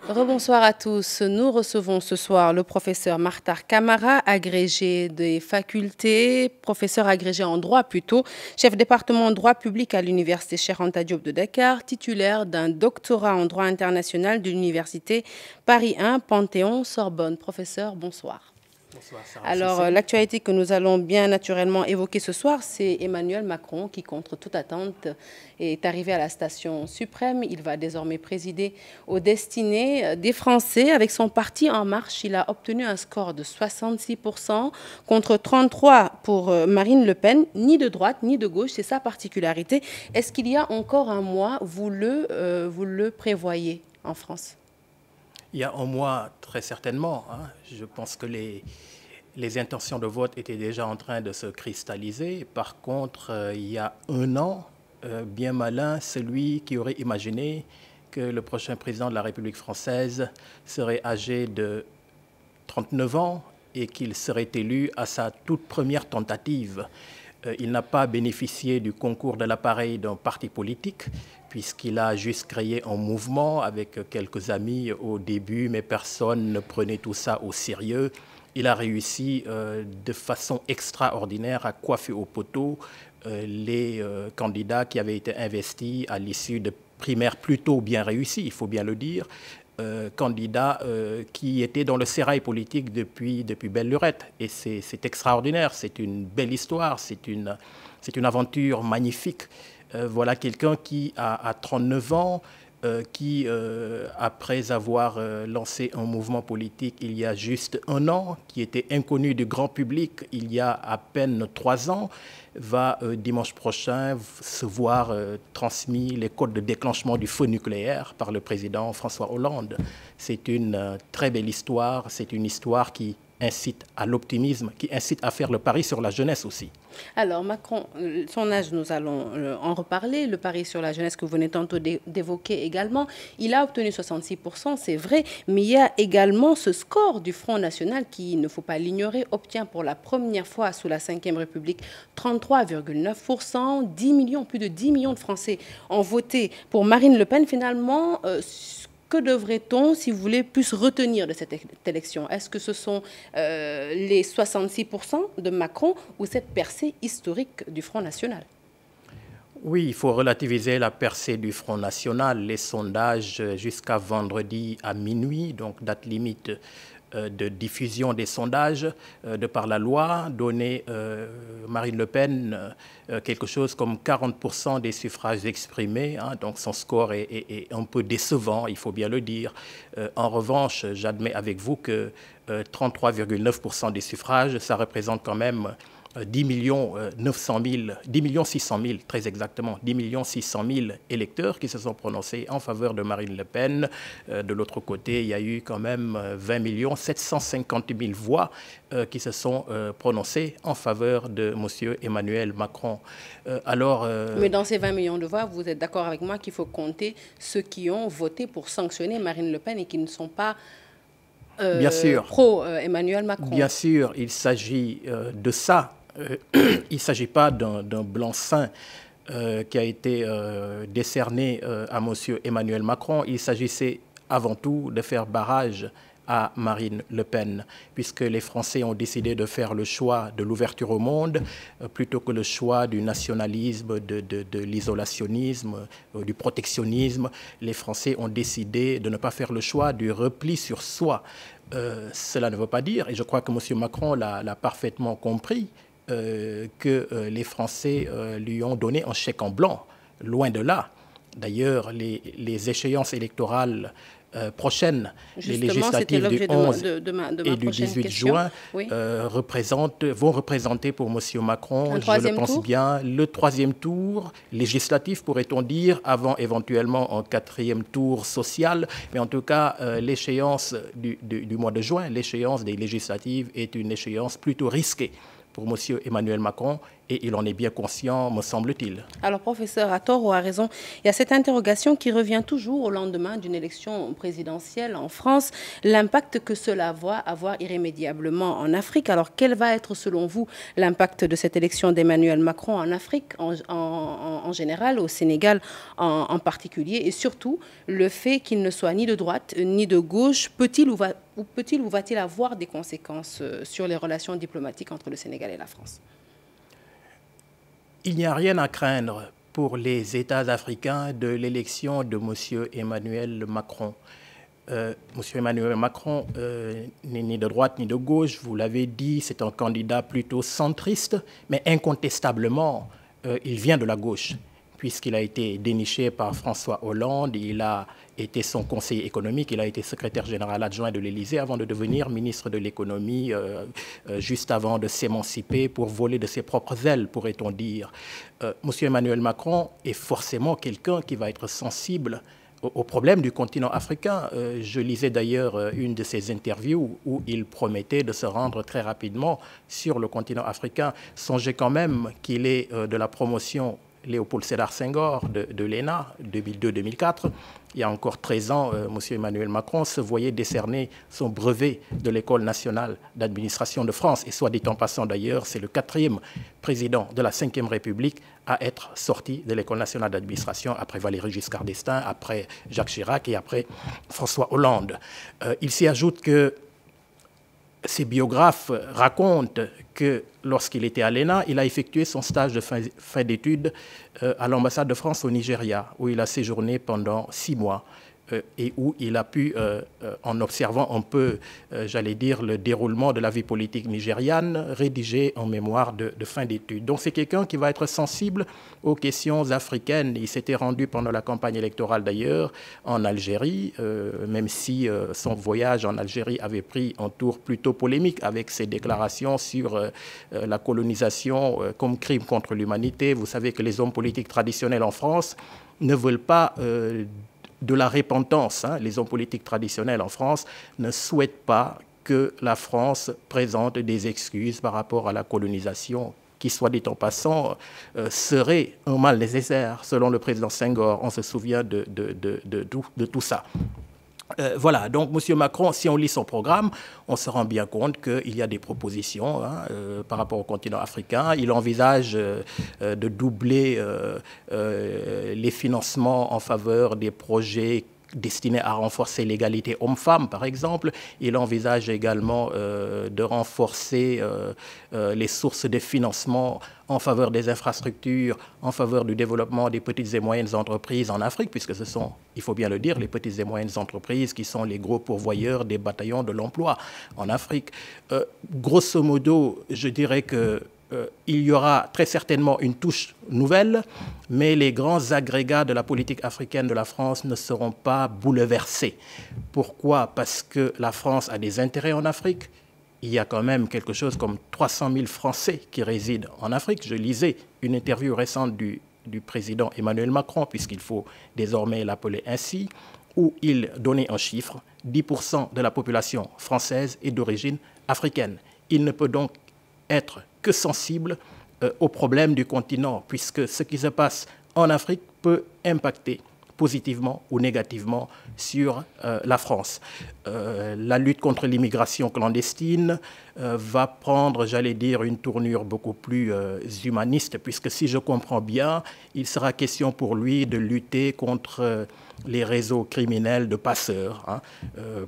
Rebonsoir à tous. Nous recevons ce soir le professeur Martar Camara, agrégé des facultés, professeur agrégé en droit plutôt, chef département en droit public à l'université Cheikh Anta Diop de Dakar, titulaire d'un doctorat en droit international de l'université Paris 1, Panthéon-Sorbonne. Professeur, bonsoir. Bonsoir, Sarah. Alors, l'actualité que nous allons bien naturellement évoquer ce soir, c'est Emmanuel Macron qui, contre toute attente, est arrivé à la station suprême. Il va désormais présider aux destinées des Français. Avec son parti En Marche, il a obtenu un score de 66% contre 33% pour Marine Le Pen. Ni de droite, ni de gauche, c'est sa particularité. Est-ce qu'il y a encore un mois, vous le prévoyez en France ? Il y a un mois, très certainement. Je pense que les intentions de vote étaient déjà en train de se cristalliser. Par contre, il y a un an, bien malin, celui qui aurait imaginé que le prochain président de la République française serait âgé de 39 ans et qu'il serait élu à sa toute première tentative. Il n'a pas bénéficié du concours de l'appareil d'un parti politique, puisqu'il a juste créé un mouvement avec quelques amis au début, mais personne ne prenait tout ça au sérieux. Il a réussi de façon extraordinaire à coiffer au poteau les candidats qui avaient été investis à l'issue de primaires plutôt bien réussies, il faut bien le dire, candidats qui étaient dans le sérail politique depuis belle lurette. Et c'est extraordinaire, c'est une belle histoire, c'est une aventure magnifique. Voilà quelqu'un qui a 39 ans, qui, après avoir lancé un mouvement politique il y a juste un an, qui était inconnu du grand public il y a à peine 3 ans, va dimanche prochain se voir transmis les codes de déclenchement du feu nucléaire par le président François Hollande. C'est une très belle histoire, c'est une histoire qui incite à l'optimisme, qui incite à faire le pari sur la jeunesse aussi. Alors, Macron, son âge, nous allons en reparler. Le pari sur la jeunesse que vous venez tantôt d'évoquer également, il a obtenu 66%, c'est vrai, mais il y a également ce score du Front National qui, il ne faut pas l'ignorer, obtient pour la première fois sous la Ve République 33,9%, 10 millions, plus de 10 millions de Français ont voté pour Marine Le Pen. Finalement, que devrait-on, si vous voulez, plus retenir de cette élection? Est-ce que ce sont les 66% de Macron ou cette percée historique du Front National? Oui, il faut relativiser la percée du Front National. Les sondages jusqu'à vendredi à minuit, donc date limite de diffusion des sondages de par la loi, donnaient Marine Le Pen quelque chose comme 40% des suffrages exprimés. Donc son score est un peu décevant, il faut bien le dire. En revanche, j'admets avec vous que 33,9% des suffrages, ça représente quand même 10 600 000, très exactement, 10 600 000 électeurs qui se sont prononcés en faveur de Marine Le Pen. De l'autre côté, il y a eu quand même 20 750 000 voix qui se sont prononcées en faveur de M. Emmanuel Macron. Mais dans ces 20 millions de voix, vous êtes d'accord avec moi qu'il faut compter ceux qui ont voté pour sanctionner Marine Le Pen et qui ne sont pas pro-Emmanuel Macron? Bien sûr, il s'agit de ça. Il ne s'agit pas d'un blanc-seing qui a été décerné à M. Emmanuel Macron. Il s'agissait avant tout de faire barrage à Marine Le Pen, puisque les Français ont décidé de faire le choix de l'ouverture au monde plutôt que le choix du nationalisme, de l'isolationnisme, du protectionnisme. Les Français ont décidé de ne pas faire le choix du repli sur soi. Cela ne veut pas dire, et je crois que M. Macron l'a parfaitement compris, que les Français lui ont donné un chèque en blanc, loin de là. D'ailleurs, les échéances électorales prochaines, justement, les législatives du 11 de et du 18 juin, oui, vont représenter pour M. Macron, je le pense bien, le 3e tour législatif, pourrait-on dire, avant éventuellement un 4e tour social. Mais en tout cas, l'échéance du mois de juin, l'échéance des législatives est une échéance plutôt risquée pour M. Emmanuel Macron. et il en est bien conscient, me semble-t-il. Alors, professeur, à tort ou à raison, il y a cette interrogation qui revient toujours au lendemain d'une élection présidentielle en France, l'impact que cela va avoir irrémédiablement en Afrique. Alors, quel va être, selon vous, l'impact de cette élection d'Emmanuel Macron en Afrique en général, au Sénégal en particulier, et surtout le fait qu'il ne soit ni de droite ni de gauche, peut-il ou va-t-il avoir des conséquences sur les relations diplomatiques entre le Sénégal et la France? Il n'y a rien à craindre pour les États africains de l'élection de M. Emmanuel Macron. M. Emmanuel Macron n'est ni de droite ni de gauche, vous l'avez dit, c'est un candidat plutôt centriste, mais incontestablement, il vient de la gauche, puisqu'il a été déniché par François Hollande, il a été son conseiller économique, il a été secrétaire général adjoint de l'Élysée avant de devenir ministre de l'économie, juste avant de s'émanciper pour voler de ses propres ailes, pourrait-on dire. Monsieur Emmanuel Macron est forcément quelqu'un qui va être sensible au problème du continent africain. Je lisais d'ailleurs une de ses interviews où il promettait de se rendre très rapidement sur le continent africain. Songez quand même qu'il est de la promotion Léopold Sédar Senghor de l'ENA, 2002-2004. Il y a encore 13 ans, M. Emmanuel Macron se voyait décerner son brevet de l'École nationale d'administration de France. Et soit dit en passant d'ailleurs, c'est le 4e président de la 5e République à être sorti de l'École nationale d'administration après Valéry Giscard d'Estaing, après Jacques Chirac et après François Hollande. Il s'y ajoute que ses biographes racontent que lorsqu'il était à l'ENA, il a effectué son stage de fin d'études à l'ambassade de France au Nigeria, où il a séjourné pendant 6 mois et où il a pu, en observant un peu, j'allais dire, le déroulement de la vie politique nigériane, rédiger un mémoire de fin d'études. Donc c'est quelqu'un qui va être sensible aux questions africaines. Il s'était rendu pendant la campagne électorale d'ailleurs en Algérie, même si son voyage en Algérie avait pris un tour plutôt polémique avec ses déclarations sur la colonisation comme crime contre l'humanité. Vous savez que les hommes politiques traditionnels en France ne veulent pas de la repentance. Les hommes politiques traditionnels en France ne souhaitent pas que la France présente des excuses par rapport à la colonisation, qui, soit dit en passant, serait un mal nécessaire, selon le président Senghor. On se souvient de tout ça. Voilà, donc M. Macron, si on lit son programme, on se rend bien compte qu'il y a des propositions par rapport au continent africain. Il envisage de doubler les financements en faveur des projets destinés à renforcer l'égalité homme-femme, par exemple. Il envisage également de renforcer les sources de financement en faveur des infrastructures, en faveur du développement des petites et moyennes entreprises en Afrique, puisque ce sont, il faut bien le dire, les petites et moyennes entreprises qui sont les gros pourvoyeurs des bataillons de l'emploi en Afrique. Grosso modo, je dirais que il y aura très certainement une touche nouvelle, mais les grands agrégats de la politique africaine de la France ne seront pas bouleversés. Pourquoi? Parce que la France a des intérêts en Afrique. Il y a quand même quelque chose comme 300 000 Français qui résident en Afrique. Je lisais une interview récente du président Emmanuel Macron, puisqu'il faut désormais l'appeler ainsi, où il donnait un chiffre, 10% de la population française est d'origine africaine. Il ne peut donc être que sensible aux problèmes du continent, puisque ce qui se passe en Afrique peut impacter positivement ou négativement sur la France. La lutte contre l'immigration clandestine va prendre, j'allais dire, une tournure beaucoup plus humaniste, puisque si je comprends bien, il sera question pour lui de lutter contre les réseaux criminels de passeurs,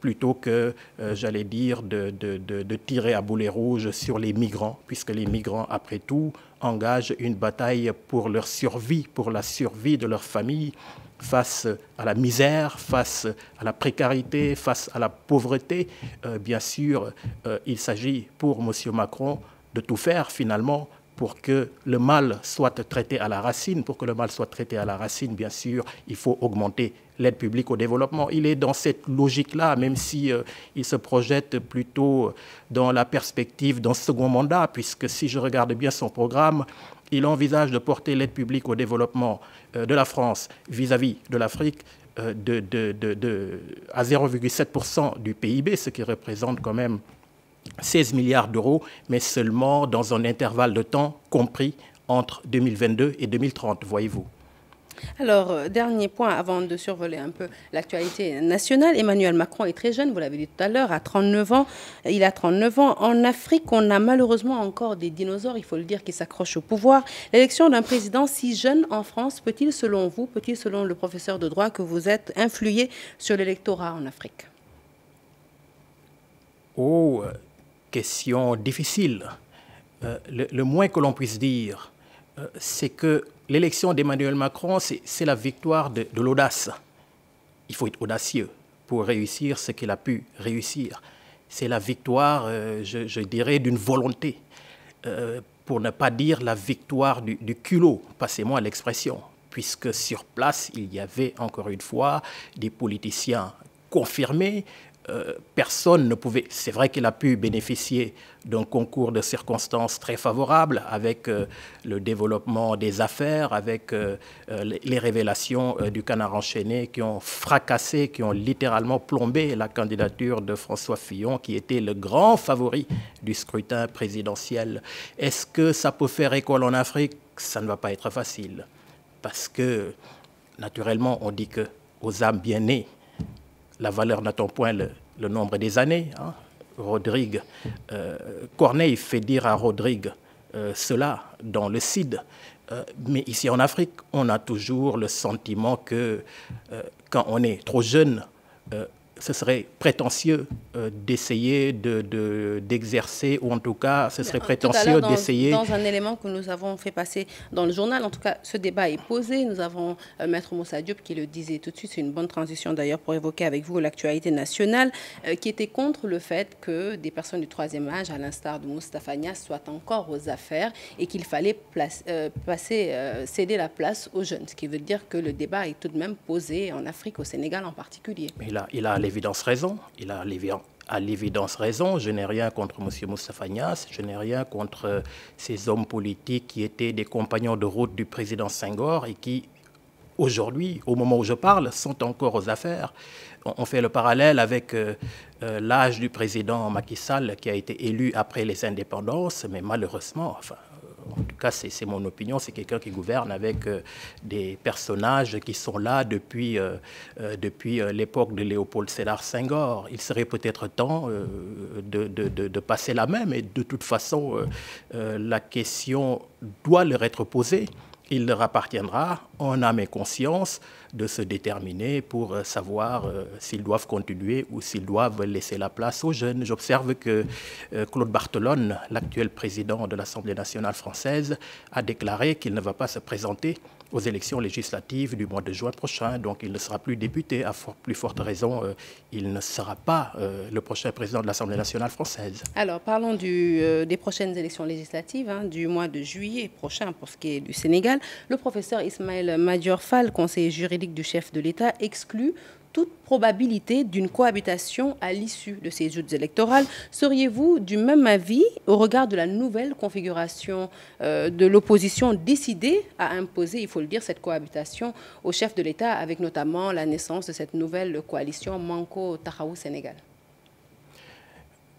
plutôt que, j'allais dire, de tirer à boulet rouge sur les migrants, puisque les migrants, après tout, engagent une bataille pour leur survie, pour la survie de leur famille, face à la misère, face à la précarité, face à la pauvreté. Bien sûr, il s'agit pour M. Macron de tout faire finalement pour que le mal soit traité à la racine. Pour que le mal soit traité à la racine, bien sûr, il faut augmenter l'aide publique au développement. Il est dans cette logique-là, même si il se projette plutôt dans la perspective d'un second mandat, puisque si je regarde bien son programme, il envisage de porter l'aide publique au développement de la France vis-à-vis de l'Afrique à 0,7% du PIB, ce qui représente quand même 16 milliards d'euros, mais seulement dans un intervalle de temps compris entre 2022 et 2030, voyez-vous. Alors, dernier point avant de survoler un peu l'actualité nationale. Emmanuel Macron est très jeune, vous l'avez dit tout à l'heure, à 39 ans. Il a 39 ans. En Afrique, on a malheureusement encore des dinosaures, il faut le dire, qui s'accrochent au pouvoir. L'élection d'un président si jeune en France peut-il, selon vous, peut-il, selon le professeur de droit que vous êtes, influer sur l'électorat en Afrique? Oh, question difficile. Le moins que l'on puisse dire, c'est que l'élection d'Emmanuel Macron, c'est la victoire de l'audace. Il faut être audacieux pour réussir ce qu'il a pu réussir. C'est la victoire, je dirais, d'une volonté, pour ne pas dire la victoire du culot, passez-moi l'expression, puisque sur place, il y avait encore une fois des politiciens confirmés. Personne ne pouvait... C'est vrai qu'il a pu bénéficier d'un concours de circonstances très favorable avec le développement des affaires, avec les révélations du Canard enchaîné qui ont fracassé, qui ont littéralement plombé la candidature de François Fillon, qui était le grand favori du scrutin présidentiel. Est-ce que ça peut faire école en Afrique? Ça ne va pas être facile. Parce que, naturellement, on dit qu'aux âmes bien nées, la valeur n'attend point le nombre des années. Hein. Corneille fait dire à Rodrigue cela dans le Cid. Mais ici en Afrique, on a toujours le sentiment que quand on est trop jeune, ce serait prétentieux d'essayer d'exercer, ou en tout cas, ce serait prétentieux d'essayer... Dans un élément que nous avons fait passer dans le journal, en tout cas, ce débat est posé. Nous avons Maître Moussa Diop qui le disait tout de suite, c'est une bonne transition d'ailleurs pour évoquer avec vous l'actualité nationale, qui était contre le fait que des personnes du troisième âge, à l'instar de Moustapha Niasse, soient encore aux affaires et qu'il fallait céder la place aux jeunes. Ce qui veut dire que le débat est tout de même posé en Afrique, au Sénégal en particulier. Il a l'évidence raison. Il a à l'évidence raison. Je n'ai rien contre M. Moustapha Niasse. Je n'ai rien contre ces hommes politiques qui étaient des compagnons de route du président Senghor et qui, aujourd'hui, au moment où je parle, sont encore aux affaires. On fait le parallèle avec l'âge du président Macky Sall qui a été élu après les indépendances, mais malheureusement, enfin, en tout cas, c'est mon opinion, c'est quelqu'un qui gouverne avec des personnages qui sont là depuis l'époque de Léopold Sédar Senghor. Il serait peut-être temps de passer la main, mais de toute façon, la question doit leur être posée. Il leur appartiendra, en âme et conscience, de se déterminer pour savoir s'ils doivent continuer ou s'ils doivent laisser la place aux jeunes. J'observe que Claude Barthelone, l'actuel président de l'Assemblée nationale française, a déclaré qu'il ne va pas se présenter aux élections législatives du mois de juin prochain. Donc il ne sera plus député. À plus forte raison, il ne sera pas le prochain président de l'Assemblée nationale française. Alors parlons des prochaines élections législatives, hein, du mois de juillet prochain pour ce qui est du Sénégal. Le professeur Ismaël Madior Fall, conseiller juridique du chef de l'État, exclut toute probabilité d'une cohabitation à l'issue de ces joutes électorales. Seriez-vous du même avis au regard de la nouvelle configuration de l'opposition décidée à imposer, il faut le dire, cette cohabitation au chef de l'État avec notamment la naissance de cette nouvelle coalition Manko Taxawu Sénégal?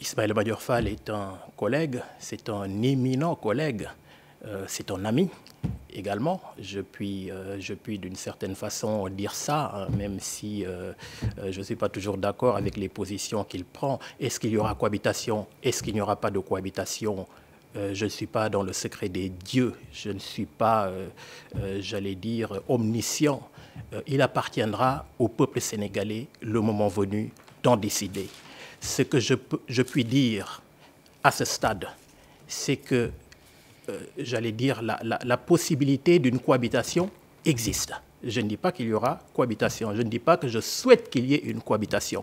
Ismaël Madior Fall est un collègue, c'est un éminent collègue, c'est un ami. Également, je puis d'une certaine façon dire ça, hein, même si je ne suis pas toujours d'accord avec les positions qu'il prend. Est-ce qu'il y aura cohabitation? Est-ce qu'il n'y aura pas de cohabitation? Je ne suis pas dans le secret des dieux, je ne suis pas, j'allais dire, omniscient. Il appartiendra au peuple sénégalais, le moment venu, d'en décider. Ce que je puis dire à ce stade, c'est que j'allais dire, la possibilité d'une cohabitation existe. Je ne dis pas qu'il y aura cohabitation. Je ne dis pas que je souhaite qu'il y ait une cohabitation.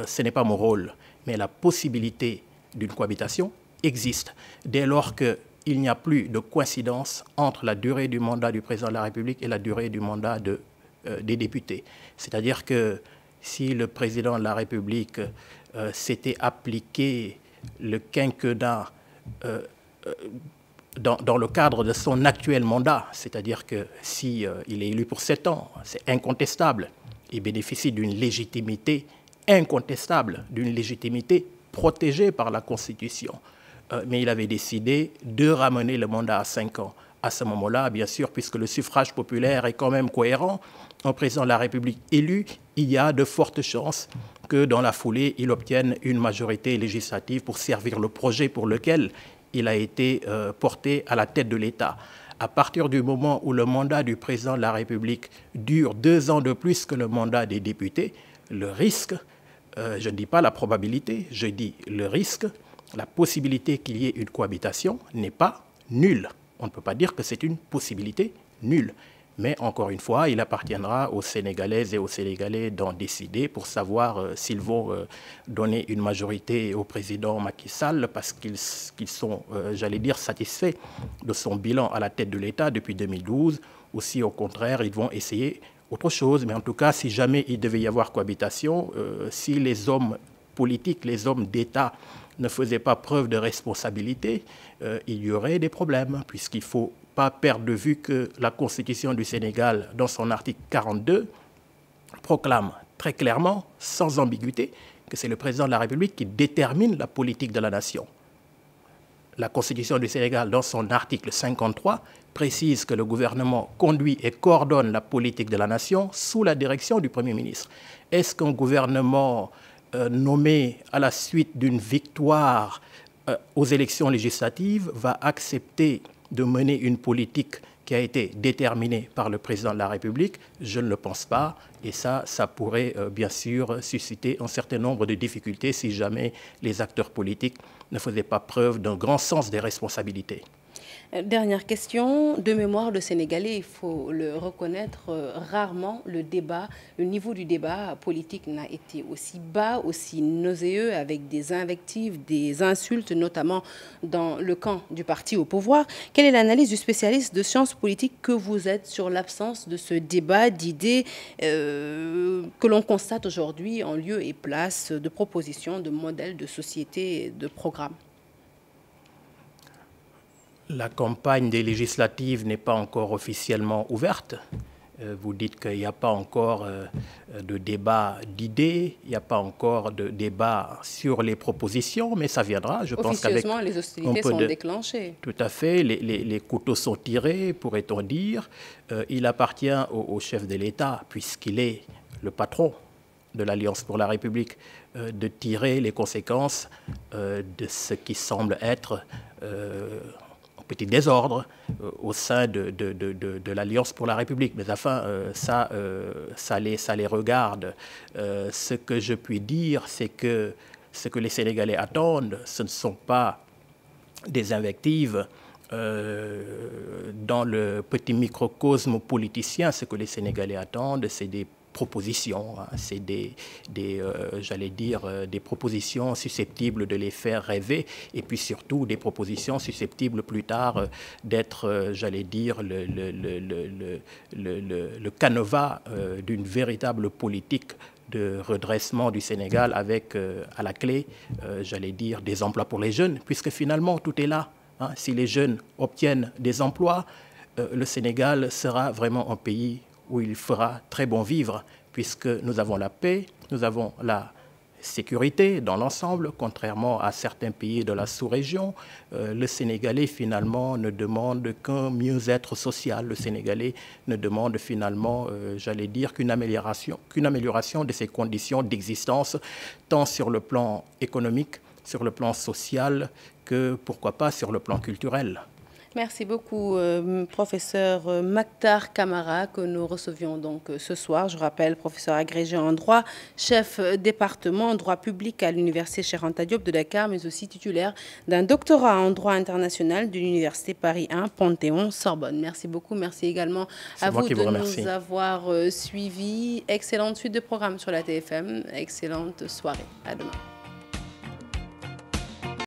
Ce n'est pas mon rôle. Mais la possibilité d'une cohabitation existe. Dès lors qu'il n'y a plus de coïncidence entre la durée du mandat du président de la République et la durée du mandat des députés. C'est-à-dire que si le président de la République s'était appliqué le quinquennat dans le cadre de son actuel mandat, c'est-à-dire que si il est élu pour 7 ans, c'est incontestable, il bénéficie d'une légitimité incontestable, d'une légitimité protégée par la Constitution. Mais il avait décidé de ramener le mandat à 5 ans. à ce moment-là, bien sûr, puisque le suffrage populaire est quand même cohérent, un président de la République élu, il y a de fortes chances que dans la foulée, il obtienne une majorité législative pour servir le projet pour lequel il a été porté à la tête de l'État. À partir du moment où le mandat du président de la République dure 2 ans de plus que le mandat des députés, le risque, je ne dis pas la probabilité, je dis le risque, la possibilité qu'il y ait une cohabitation n'est pas nulle. On ne peut pas dire que c'est une possibilité nulle. Mais encore une fois, il appartiendra aux Sénégalaises et aux Sénégalais d'en décider pour savoir s'ils vont donner une majorité au président Macky Sall parce qu'ils sont, j'allais dire, satisfaits de son bilan à la tête de l'État depuis 2012, ou si au contraire, ils vont essayer autre chose. Mais en tout cas, si jamais il devait y avoir cohabitation, si les hommes politiques, les hommes d'État ne faisaient pas preuve de responsabilité, il y aurait des problèmes, puisqu'il faut pas perdre de vue que la Constitution du Sénégal, dans son article 42, proclame très clairement, sans ambiguïté, que c'est le président de la République qui détermine la politique de la nation. La Constitution du Sénégal, dans son article 53, précise que le gouvernement conduit et coordonne la politique de la nation sous la direction du Premier ministre. Est-ce qu'un gouvernement nommé à la suite d'une victoire aux élections législatives va accepter de mener une politique qui a été déterminée par le président de la République? Je ne le pense pas. Et ça pourrait bien sûr susciter un certain nombre de difficultés si jamais les acteurs politiques ne faisaient pas preuve d'un grand sens des responsabilités. Dernière question, de mémoire, le Sénégalais, il faut le reconnaître, rarement le niveau du débat politique n'a été aussi bas, aussi nauséeux, avec des invectives, des insultes, notamment dans le camp du parti au pouvoir. Quelle est l'analyse du spécialiste de sciences politiques que vous êtes sur l'absence de ce débat d'idées que l'on constate aujourd'hui en lieu et place de propositions, de modèles de société, de programmes? La campagne des législatives n'est pas encore officiellement ouverte. Vous dites qu'il n'y a pas encore de débat d'idées, il n'y a pas encore de débat sur les propositions, mais ça viendra. Je pense qu'avec officieusement, les hostilités sont déclenchées. Tout à fait, les couteaux sont tirés, pourrait-on dire. Il appartient au chef de l'État, puisqu'il est le patron de l'Alliance pour la République, de tirer les conséquences de ce qui semble être petit désordre au sein de l'Alliance pour la République. Mais enfin, ça les regarde. Ce que je puis dire, c'est que ce que les Sénégalais attendent, ce ne sont pas des invectives dans le petit microcosme politicien. Ce que les Sénégalais attendent, c'est des propositions, c'est j'allais dire, des propositions susceptibles de les faire rêver et puis surtout des propositions susceptibles plus tard d'être, j'allais dire, le canevas d'une véritable politique de redressement du Sénégal avec à la clé, j'allais dire, des emplois pour les jeunes, puisque finalement tout est là. Si les jeunes obtiennent des emplois, le Sénégal sera vraiment un pays où il fera très bon vivre, puisque nous avons la paix, nous avons la sécurité dans l'ensemble, contrairement à certains pays de la sous-région. Le Sénégalais, finalement, ne demande qu'un mieux-être social. Le Sénégalais ne demande finalement, j'allais dire, qu'une amélioration de ses conditions d'existence, tant sur le plan économique, sur le plan social, que, pourquoi pas, sur le plan culturel. Merci beaucoup, professeur Mactar Camara, que nous recevions donc ce soir. Je rappelle, professeur agrégé en droit, chef département en droit public à l'Université Cheikh Anta Diop de Dakar, mais aussi titulaire d'un doctorat en droit international de l'Université Paris 1, Panthéon-Sorbonne. Merci beaucoup. Merci également à vous de nous avoir suivis. Excellente suite de programmes sur la TFM. Excellente soirée. À demain.